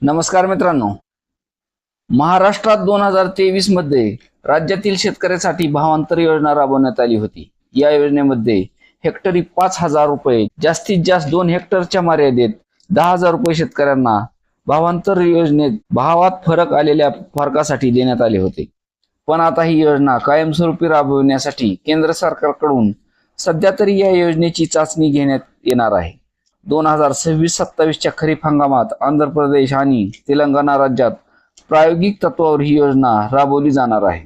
नमस्कार मित्रांनो, महाराष्ट्रात 2023 मध्ये राज्यातील शेतकऱ्यासाठी भावांतर योजना राबवण्यात आली होती। या योजनेमध्ये हेक्टरी 5,000 रुपये, जास्तीत जास्त 2 हेक्टरच्या मर्यादेत 10,000 रुपये शेतकऱ्यांना भावांतर योजनेत भावात फरक आलेल्या फरकासाठी देण्यात आले होते। पण आता ही योजना कायमस्वरूपी राबविण्यासाठी केंद्र सरकारकडून सध्या तरी या योजनेची चाचणी घेण्यात येणार आहे। 2026-27च्या खरीप हंगामात आंध्र प्रदेश आणि तेलंगणा राज्यात प्रायोगिक तत्वावर ही योजना राबवली जाणार आहे।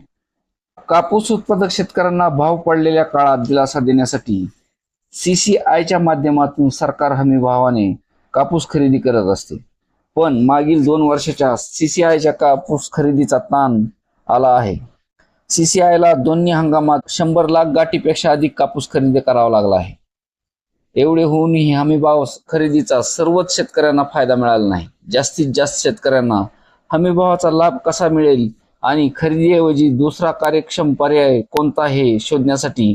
कापूस उत्पादक शेतकऱ्यांना भाव पडलेल्या काळात दिलासा देण्यासाठी CCIच्या माध्यमातून सरकार हमी भावाने कापूस खरेदी करत असते। पण मागील 2 वर्षाच्या CCIच्या कापूस खरेदीचा ताण आला आहे। CCIला दोन्ही हंगामात 100 लाख गाठीपेक्षा अधिक कापूस खरेदी करावा लागला आहे। एवढे होऊनही हमीभाव खरेदीचा सर्वच शेतकऱ्यांना फायदा मिळाला नाही। जास्तीत जास्त शेतकऱ्यांना हमीभावाचा लाभ कसा मिळेल आणि खरेदीऐवजी दुसरा कार्यक्षम पर्याय कोणता हे शोधण्यासाठी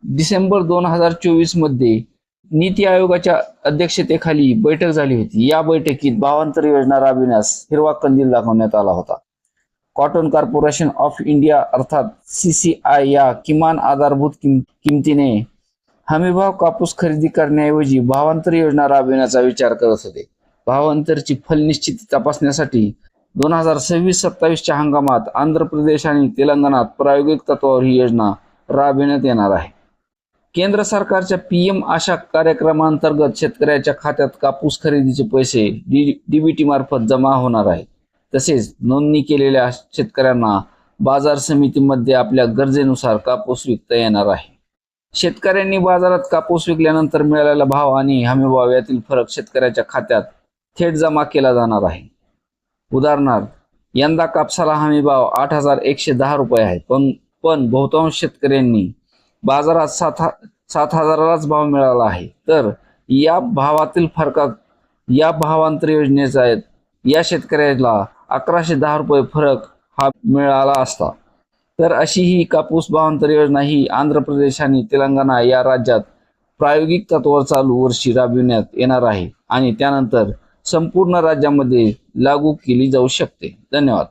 डिसेंबर 2024 मध्ये नीती आयोगाच्या अध्यक्षतेखाली बैठक झाली होती। या बैठकीत भावांतर योजना राबविण्यास हिरवा कंदील दाखवण्यात आला होता। कॉटन कॉर्पोरेशन ऑफ इंडिया अर्थात CCI या किमान आधारभूत किमतीने हमीभाव कापूस खरेदी करण्याऐवजी भावांतर योजना राबविण्याचा विचार करत होते। भावांतरची फलनिश्चिती तपासण्यासाठी 2026-27च्या हंगामात आंध्र प्रदेश आणि तेलंगणात प्रायोगिक तत्वावर ही योजना राबविण्यात येणार आहे। केंद्र सरकारच्या PM आशा कार्यक्रमांतर्गत शेतकऱ्याच्या खात्यात कापूस खरेदीचे पैसे DBT मार्फत जमा होणार आहे। तसेच नोंदणी केलेल्या शेतकऱ्यांना बाजार समितीमध्ये आपल्या गरजेनुसार कापूस विकता येणार आहे। शेतकऱ्यांनी बाजारात कापूस विकल्यानंतर मिळालेला भाव आणि हमीभाव यातील फरक शेतकऱ्याच्या खात्यात थेट जमा केला जाणार आहे। उदाहरणार्थ, यंदा कापसाला हमीभाव 8,110 रुपये आहे, पण बहुतांश शेतकऱ्यांनी बाजारात 7,000लाच भाव मिळाला आहे। तर या भावातील फरकात या भावांतर योजनेचा या शेतकऱ्याला 1,110 रुपये फरक हा मिळाला असता। तर अशी ही कापूस भावांतर योजना ही आंध्र प्रदेश आणि तेलंगणा या राज्यात प्रायोगिक तत्वावर चालू वर्षी राबविण्यात येणार आहे आणि त्यानंतर संपूर्ण राज्यामध्ये लागू केली जाऊ शकते। धन्यवाद।